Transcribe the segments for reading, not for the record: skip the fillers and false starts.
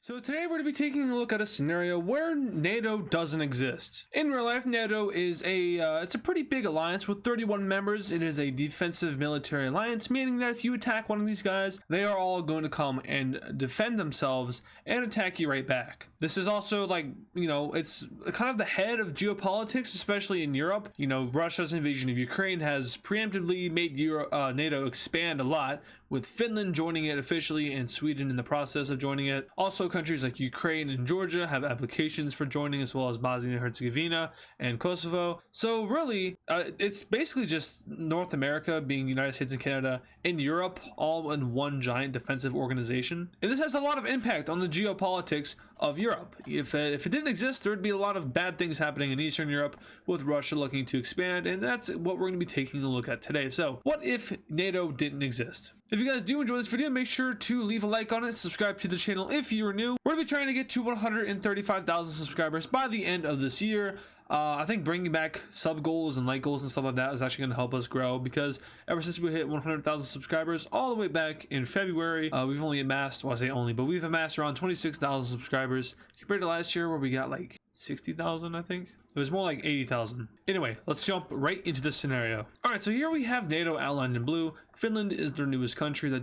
So today we're going to be taking a look at a scenario where NATO doesn't exist. In real life, NATO is it's a pretty big alliance with 31 members. It is a defensive military alliance, meaning that if you attack one of these guys, they are all going to come and defend themselves and attack you right back. This is also like, it's kind of the head of geopolitics, especially in Europe. Russia's invasion of Ukraine has preemptively made NATO expand a lot, with Finland joining it officially and Sweden in the process of joining it. Also, countries like Ukraine and Georgia have applications for joining, as well as Bosnia and Herzegovina and Kosovo. So really, it's basically just North America, being the United States and Canada, and Europe, all in one giant defensive organization. And this has a lot of impact on the geopolitics of Europe. If it didn't exist, there would be a lot of bad things happening in Eastern Europe, with Russia looking to expand, and that's what we're going to be taking a look at today. So what if NATO didn't exist? If you guys do enjoy this video, make sure to leave a like on it, subscribe to the channel if you're new. We're going to be trying to get to 135,000 subscribers by the end of this year. I think bringing back sub goals and like goals and stuff like that is actually going to help us grow, because ever since we hit 100,000 subscribers all the way back in February, we've only amassed, well, I say only, but we've amassed around 26,000 subscribers compared to last year where we got like 60,000, I think. It was more like 80,000. Anyway, let's jump right into this scenario. All right, so here we have NATO outlined in blue. Finland is their newest country that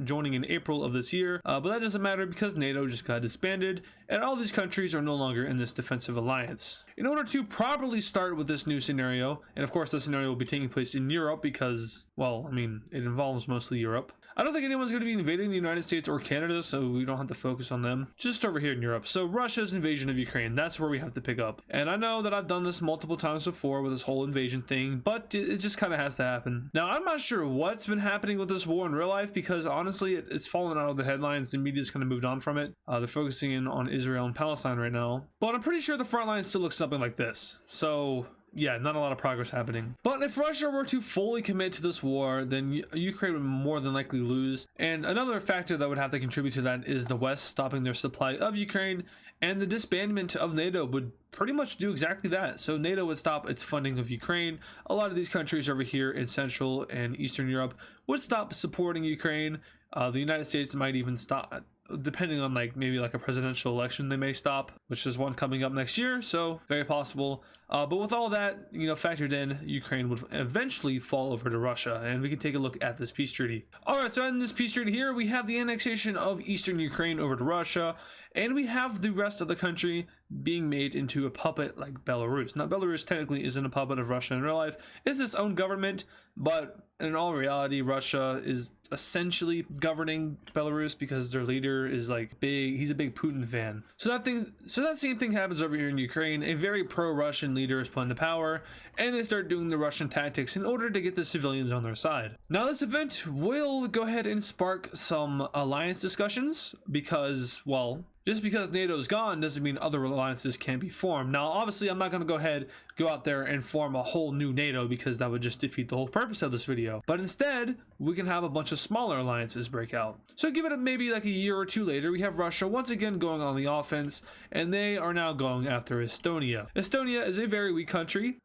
joining in April of this year, but that doesn't matter because NATO just got disbanded, and all these countries are no longer in this defensive alliance. In order to properly start with this new scenario, and of course the scenario will be taking place in Europe because, well, I mean, it involves mostly Europe. I don't think anyone's going to be invading the United States or Canada, so we don't have to focus on them. Just over here in Europe. So Russia's invasion of Ukraine, that's where we have to pick up. And I know that I've done this multiple times before with this whole invasion thing, but it just kind of has to happen. Now, I'm not sure what's been happening with this war in real life, because honestly, it's fallen out of the headlines. The media's kind of moved on from it. They're focusing in on Israel and Palestine right now. But I'm pretty sure the front line still looks something like this. So yeah, not a lot of progress happening. But if Russia were to fully commit to this war, then Ukraine would more than likely lose. And another factor that would have to contribute to that is the West stopping their supply of Ukraine, and the disbandment of NATO would pretty much do exactly that. So NATO would stop its funding of Ukraine. A lot of these countries over here in Central and Eastern Europe would stop supporting Ukraine. The United States might even stop, depending on maybe a presidential election, they may stop, which is one coming up next year, so very possible. But with all that factored in, Ukraine would eventually fall over to Russia, and we can take a look at this peace treaty. All right, so in this peace treaty here, we have the annexation of Eastern Ukraine over to Russia, and we have the rest of the country being made into a puppet like Belarus. Now, Belarus technically isn't a puppet of Russia in real life. It's its own government, but in all reality, Russia is essentially governing Belarus because their leader is he's a big Putin fan. So that same thing happens over here in Ukraine. A very pro-Russian leader is put into power, and they start doing the Russian tactics in order to get the civilians on their side. Now, this event will go ahead and spark some alliance discussions because, well, just because NATO is gone doesn't mean other alliances can't be formed. Now, obviously, I'm not going to go out there and form a whole new NATO, because that would just defeat the whole purpose of this video. But instead, we can have a bunch of smaller alliances break out. So give it maybe a year or two later, we have Russia once again going on the offense, and they are now going after Estonia. Estonia is a very weak country.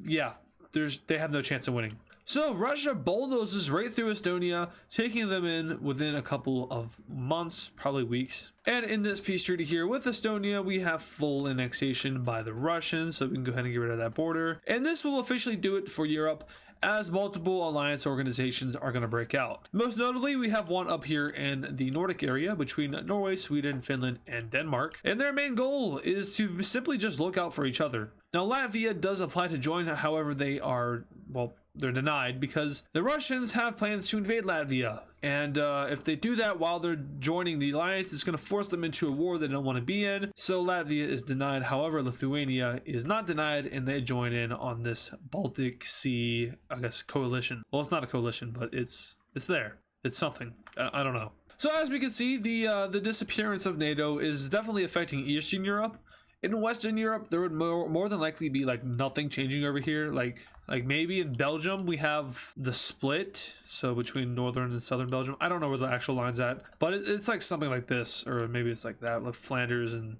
Yeah, they have no chance of winning. So Russia bulldozes right through Estonia, taking them in within a couple of months, probably weeks. And in this peace treaty here with Estonia, we have full annexation by the Russians, so we can go ahead and get rid of that border. And this will officially do it for Europe, as multiple alliance organizations are going to break out. Most notably, we have one up here in the Nordic area between Norway, Sweden, Finland, and Denmark. And their main goal is to simply just look out for each other. Now, Latvia does apply to join, however, they're denied because the Russians have plans to invade Latvia. And if they do that while they're joining the alliance, it's going to force them into a war they don't want to be in. So Latvia is denied. However, Lithuania is not denied, and they join in on this Baltic Sea, I guess, coalition. Well, it's not a coalition, but it's there. It's something. I don't know. So as we can see, the disappearance of NATO is definitely affecting Eastern Europe. In Western Europe, there would more than likely be nothing changing over here. Like maybe in Belgium we have the split, so between northern and southern Belgium. I don't know where the actual line's at, but it's something like this, or maybe it's like that, like Flanders and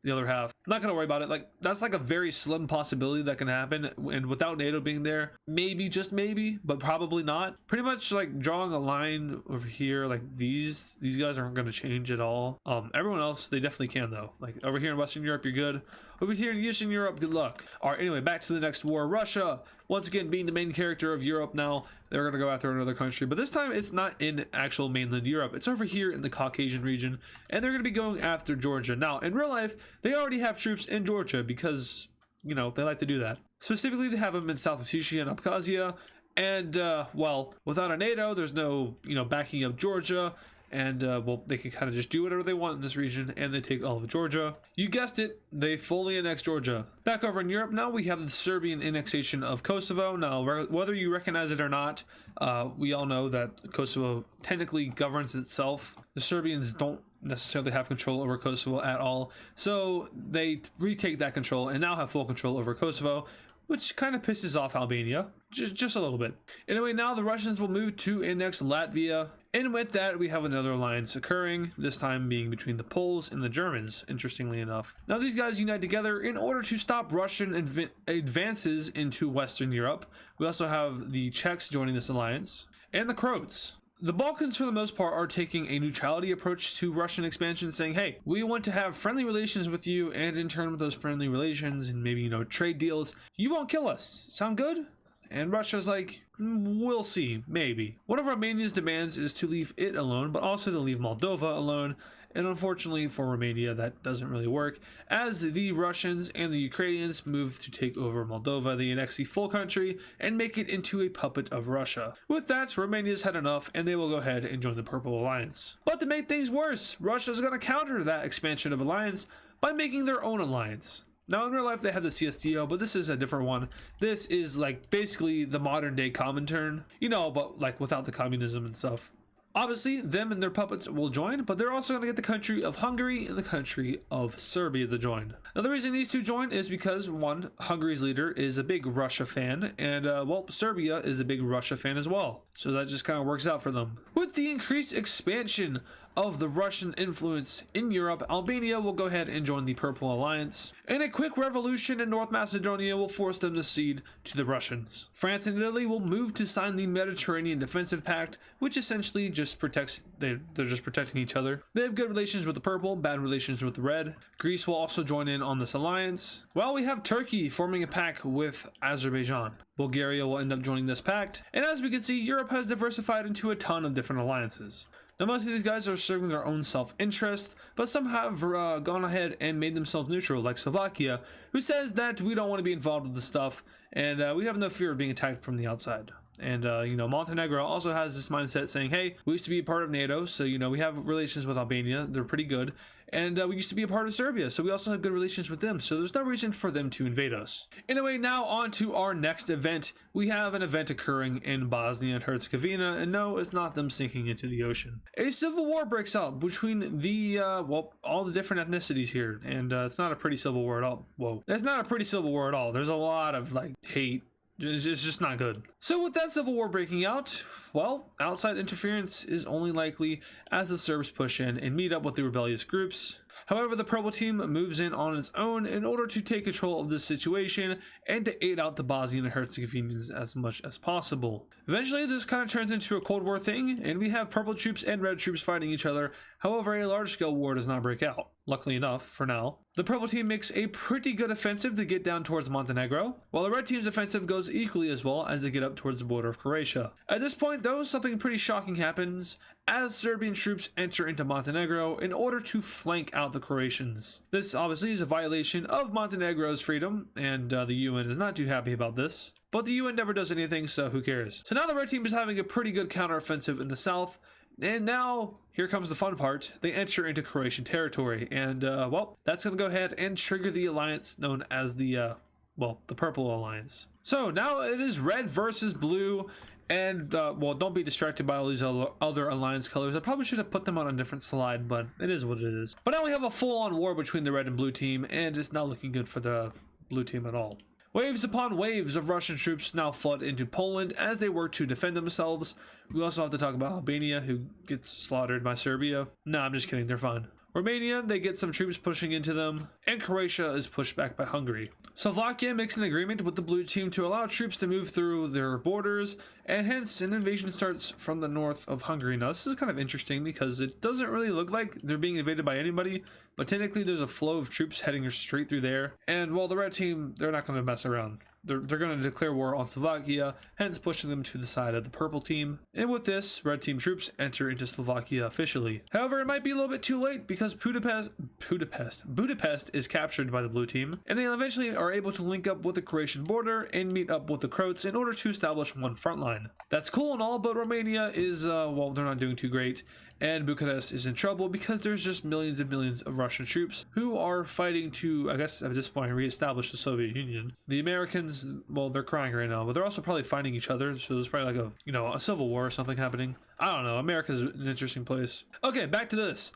the other half. not gonna worry about it. Like, that's like a very slim possibility that can happen, and without NATO being there, maybe, just maybe, but probably not. Pretty much like drawing a line over here, like these guys aren't gonna change at all. Everyone else, they definitely can though. Like over here in Western Europe, you're good. Over here in Eastern Europe, good luck. All right, anyway, back to the next war. Russia, once again, being the main character of Europe now, they're gonna go after another country, but this time it's not in actual mainland Europe. It's over here in the Caucasian region, and they're gonna be going after Georgia. Now, in real life, they already have troops in Georgia because, you know, they like to do that. Specifically, they have them in South Ossetia and Abkhazia, and well, without a NATO, there's no, you know, backing up Georgia. And well, they can kind of just do whatever they want in this region, and they take all of Georgia. You guessed it, they fully annex Georgia. Back over in Europe now, we have the Serbian annexation of Kosovo. Now, whether you recognize it or not, we all know that Kosovo technically governs itself. The Serbians don't necessarily have control over Kosovo at all, so they retake that control and now have full control over Kosovo, which kind of pisses off Albania, just a little bit. Anyway, now the Russians will move to annex Latvia. And with that, we have another alliance occurring, this time being between the Poles and the Germans, interestingly enough. Now, these guys unite together in order to stop Russian advances into Western Europe. We also have the Czechs joining this alliance, and the Croats. The Balkans, for the most part, are taking a neutrality approach to Russian expansion, saying, hey, we want to have friendly relations with you, and in turn with those friendly relations and maybe, you know, trade deals, you won't kill us. Sound good? And Russia's like, we'll see, maybe. One of Romania's demands is to leave it alone, but also to leave Moldova alone. And unfortunately for Romania, that doesn't really work, as the Russians and the Ukrainians move to take over Moldova. They annex the full country and make it into a puppet of Russia. With that, Romania's had enough, and they will go ahead and join the Purple Alliance. But to make things worse, Russia's going to counter that expansion of alliance by making their own alliance. Now, in real life, they had the CSTO, but this is a different one. This is like basically the modern day Comintern, you know, but like without the communism and stuff. Obviously, them and their puppets will join, but they're also going to get the country of Hungary and the country of Serbia to join. Now, the reason these two join is because, one, Hungary's leader is a big Russia fan, and, well, Serbia is a big Russia fan as well. So that just kind of works out for them. With the increased expansion of the Russian influence in Europe, Albania will go ahead and join the Purple Alliance, and a quick revolution in North Macedonia will force them to cede to the Russians. France and Italy will move to sign the Mediterranean Defensive Pact, which essentially just protects, they're just protecting each other. They have good relations with the Purple, bad relations with the Red. Greece will also join in on this alliance, while we have Turkey forming a pact with Azerbaijan. Bulgaria will end up joining this pact, and as we can see, Europe has diversified into a ton of different alliances. Now, most of these guys are serving their own self-interest, but some have gone ahead and made themselves neutral, like Slovakia, who says that we don't want to be involved with this stuff, and we have no fear of being attacked from the outside. And, you know, Montenegro also has this mindset saying, hey, we used to be a part of NATO, so, you know, we have relations with Albania, they're pretty good. And we used to be a part of Serbia, so we also have good relations with them, so there's no reason for them to invade us. Anyway, now on to our next event. We have an event occurring in Bosnia and Herzegovina, and no, it's not them sinking into the ocean. A civil war breaks out between the, well, all the different ethnicities here, and it's not a pretty civil war at all. Whoa. It's not a pretty civil war at all. There's a lot of, like, hate. It's just not good. So with that civil war breaking out, well, outside interference is only likely as the Serbs push in and meet up with the rebellious groups. However, the Purple team moves in on its own in order to take control of this situation and to aid out the Bosnian and Herzegovinians as much as possible. Eventually, this kind of turns into a Cold War thing, and we have Purple troops and Red troops fighting each other. However, a large-scale war does not break out. Luckily enough, for now. The Purple team makes a pretty good offensive to get down towards Montenegro, while the Red team's offensive goes equally as well as they get up towards the border of Croatia. At this point, though, something pretty shocking happens as Serbian troops enter into Montenegro in order to flank out the Croatians. This obviously is a violation of Montenegro's freedom, and the UN is not too happy about this. But the UN never does anything, so who cares? So now the Red team is having a pretty good counteroffensive in the south, and now, here comes the fun part. They enter into Croatian territory, and, well, that's going to go ahead and trigger the alliance known as the, well, the Purple Alliance. So now it is red versus blue, and, well, don't be distracted by all these other alliance colors. I probably should have put them on a different slide, but it is what it is. But now we have a full-on war between the red and blue team, and it's not looking good for the blue team at all. Waves upon waves of Russian troops now flood into Poland as they work to defend themselves. We also have to talk about Albania, who gets slaughtered by Serbia. No, I'm just kidding, they're fine. Romania, they get some troops pushing into them, and Croatia is pushed back by Hungary. Slovakia makes an agreement with the blue team to allow troops to move through their borders, and hence an invasion starts from the north of Hungary. Now this is kind of interesting because it doesn't really look like they're being invaded by anybody, but technically there's a flow of troops heading straight through there, and while the red team, they're not going to mess around. They're going to declare war on Slovakia, hence pushing them to the side of the purple team. And with this, red team troops enter into Slovakia officially. However, it might be a little bit too late because Budapest is captured by the blue team, and they eventually are able to link up with the Croatian border and meet up with the Croats in order to establish one front line. That's cool and all, but Romania is, well, they're not doing too great. And Bucharest is in trouble because there's just millions and millions of Russian troops who are fighting to, I guess at this point, reestablish the Soviet Union. The Americans, well, they're crying right now, but they're also probably fighting each other. So there's probably like a civil war or something happening. I don't know. America's an interesting place. Okay, back to this.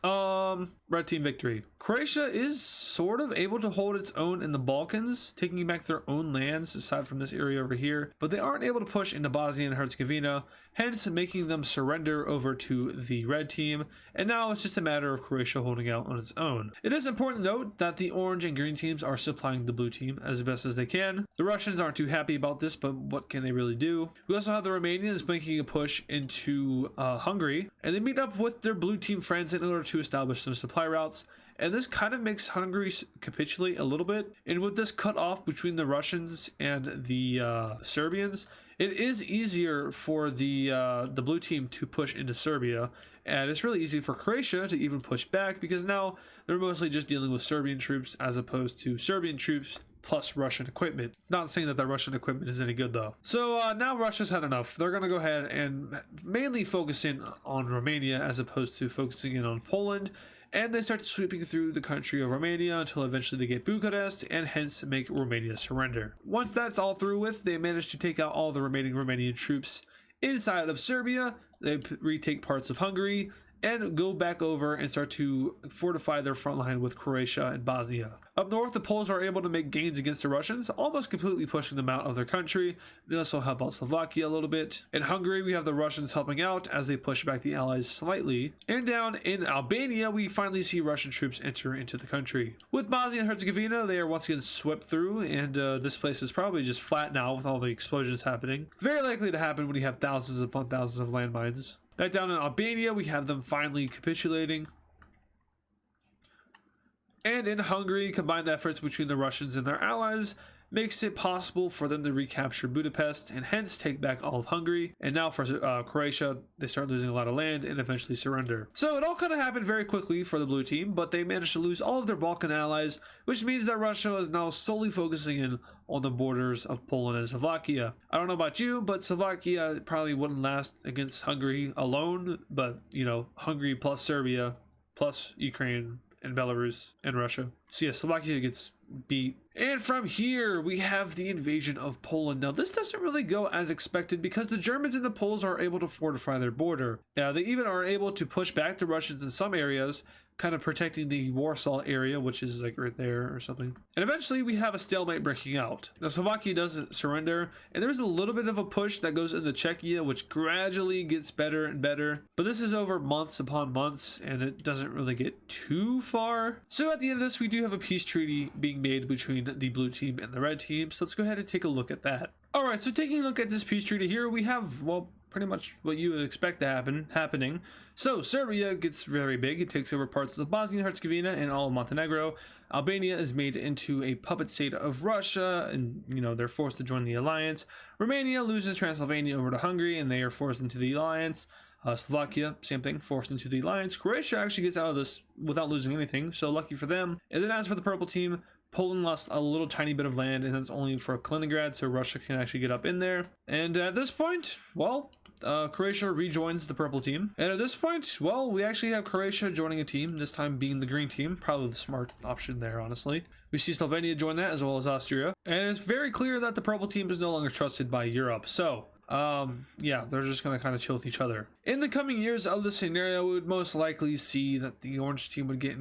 Red team victory. Croatia is sort of able to hold its own in the Balkans, taking back their own lands aside from this area over here, but they aren't able to push into Bosnia and Herzegovina, hence making them surrender over to the red team, and now it's just a matter of Croatia holding out on its own. It is important to note that the orange and green teams are supplying the blue team as best as they can. The Russians aren't too happy about this, but what can they really do? We also have the Romanians making a push into Hungary, and they meet up with their blue team friends in order to establish some supply routes. And this kind of makes Hungary capitulate a little bit. And with this cut off between the Russians and the Serbians, it is easier for the blue team to push into Serbia, and it's really easy for Croatia to even push back because now they're mostly just dealing with Serbian troops as opposed to Serbian troops plus Russian equipment. Not saying that Russian equipment is any good though. So now Russia's had enough. They're going to go ahead and mainly focus in on Romania as opposed to focusing in on Poland. And they start sweeping through the country of Romania until eventually they get Bucharest and hence make Romania surrender. Once that's all through with, they manage to take out all the remaining Romanian troops inside of Serbia. They retake parts of Hungary and go back over and start to fortify their front line with Croatia and Bosnia. Up north, the Poles are able to make gains against the Russians, almost completely pushing them out of their country. They also help out Slovakia a little bit. In Hungary, we have the Russians helping out as they push back the Allies slightly. And down in Albania, we finally see Russian troops enter into the country. With Bosnia and Herzegovina, they are once again swept through, and this place is probably just flat now with all the explosions happening. Very likely to happen when you have thousands upon thousands of landmines. Back down in Albania, we have them finally capitulating. And in Hungary, combined efforts between the Russians and their allies makes it possible for them to recapture Budapest and hence take back all of Hungary. And now for Croatia, they start losing a lot of land and eventually surrender. So it all kind of happened very quickly for the blue team, but they managed to lose all of their Balkan allies, which means that Russia is now solely focusing in on the borders of Poland and Slovakia. I don't know about you, but Slovakia probably wouldn't last against Hungary alone, but you know, Hungary plus Serbia plus Ukraine and Belarus and Russia. So yeah, Slovakia gets beat. And from here, we have the invasion of Poland. Now, this doesn't really go as expected because the Germans and the Poles are able to fortify their border. Now, they even are able to push back the Russians in some areas, kind of protecting the Warsaw area, which is like right there or something. And eventually we have a stalemate breaking out. Now Slovakia doesn't surrender, and there's a little bit of a push that goes into Czechia, which gradually gets better and better. But this is over months upon months, and it doesn't really get too far. So at the end of this, we do have a peace treaty being made between the blue team and the red team. So let's go ahead and take a look at that. All right, so taking a look at this peace treaty here, we have, well, pretty much what you would expect to happening. So Serbia gets very big. It takes over parts of Bosnia and Herzegovina and all of Montenegro. Albania is made into a puppet state of Russia, and you know, they're forced to join the alliance. Romania loses Transylvania over to Hungary, and they are forced into the alliance. Slovakia, same thing, forced into the alliance. Croatia actually gets out of this without losing anything, so lucky for them. And then as for the purple team, Poland lost a little tiny bit of land, and that's only for Kaliningrad, so Russia can actually get up in there. And at this point, well, Croatia rejoins the purple team. And at this point, well, we actually have Croatia joining a team, this time being the green team. Probably the smart option there, honestly. We see Slovenia join that, as well as Austria. And it's very clear that the purple team is no longer trusted by Europe. So yeah, they're just going to kind of chill with each other. In the coming years of the scenario, we would most likely see that the orange team would get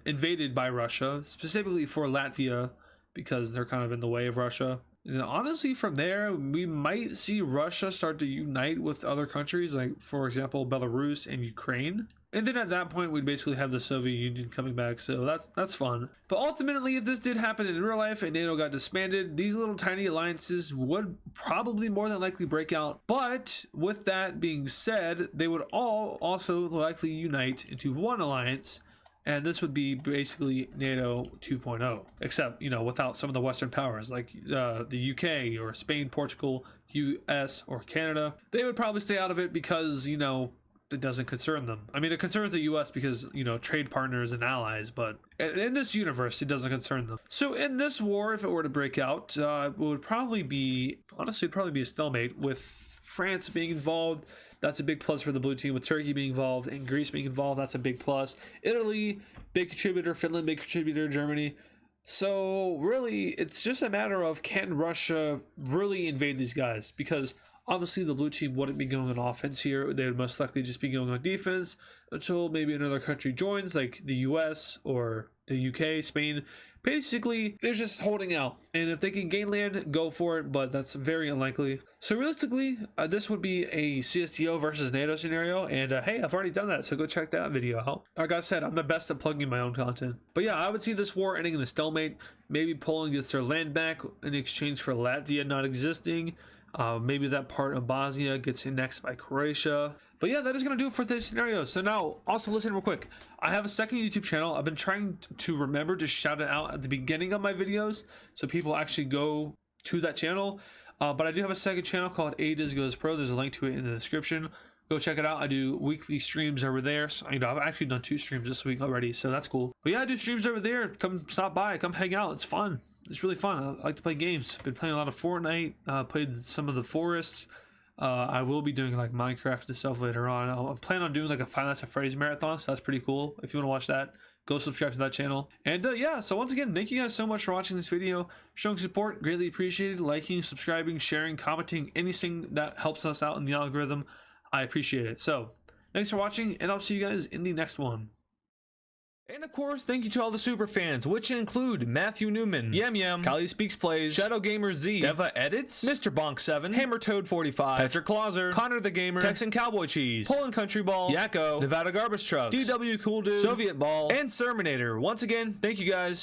invaded by Russia, specifically for Latvia, because they're kind of in the way of Russia. And honestly, from there, we might see Russia start to unite with other countries, like, for example, Belarus and Ukraine. And then at that point, we'd basically have the Soviet Union coming back, so that's fun. But ultimately, if this did happen in real life and NATO got disbanded, these little tiny alliances would probably more than likely break out. But with that being said, they would all also likely unite into one alliance, and this would be basically NATO 2.0, except, you know, without some of the Western powers like the UK or Spain, Portugal, US, or Canada. They would probably stay out of it because, you know, it doesn't concern them. I mean, it concerns the US because, you know, trade partners and allies, but in this universe, it doesn't concern them. So in this war, if it were to break out, it would probably be, honestly, it'd probably be a stalemate with France being involved. That's a big plus for the blue team. With Turkey being involved and Greece being involved, that's a big plus. Italy, big contributor. Finland, big contributor. Germany. So really, it's just a matter of, can Russia really invade these guys? Because obviously the blue team wouldn't be going on offense here. They would most likely just be going on defense until maybe another country joins, like the US or the UK, Spain. Basically, they're just holding out. And if they can gain land, go for it, but that's very unlikely. So realistically, this would be a CSTO versus NATO scenario. And hey, I've already done that, so go check that video out. Like I said, I'm the best at plugging my own content. But yeah, I would see this war ending in a stalemate. Maybe Poland gets their land back in exchange for Latvia not existing. Maybe that part of Bosnia gets annexed by Croatia. But yeah, that is going to do it for this scenario. So now, also listen real quick. I have a second YouTube channel. I've been trying to remember to shout it out at the beginning of my videos so people actually go to that channel. But I do have a second channel called AdizzPro. There's a link to it in the description. Go check it out. I do weekly streams over there. So, you know, I've actually done 2 streams this week already, so that's cool. But yeah, I do streams over there. Come stop by. Come hang out. It's fun. It's really fun. I like to play games. Been playing a lot of Fortnite. Played some of the Forest. I will be doing like Minecraft and stuff later on. I'm planning on doing like a Five Nights at Freddy's marathon, so that's pretty cool. If you want to watch that, go subscribe to that channel. And yeah, so once again, thank you guys so much for watching this video. Showing support, greatly appreciated. Liking, subscribing, sharing, commenting, anything that helps us out in the algorithm, I appreciate it. So thanks for watching, and I'll see you guys in the next one. And of course, thank you to all the super fans, which include Matthew Newman, Yam, Kali Speaks Plays, Shadow Gamer Z, Deva Edits, Mr. Bonk 7, Hammer Toad 45, Patrick Clauser, Connor the Gamer, Texan Cowboy Cheese, Poland Country Ball, Yakko, Nevada Garbage Trucks, DW Cool Dude, Soviet Ball, and Serminator. Once again, thank you guys.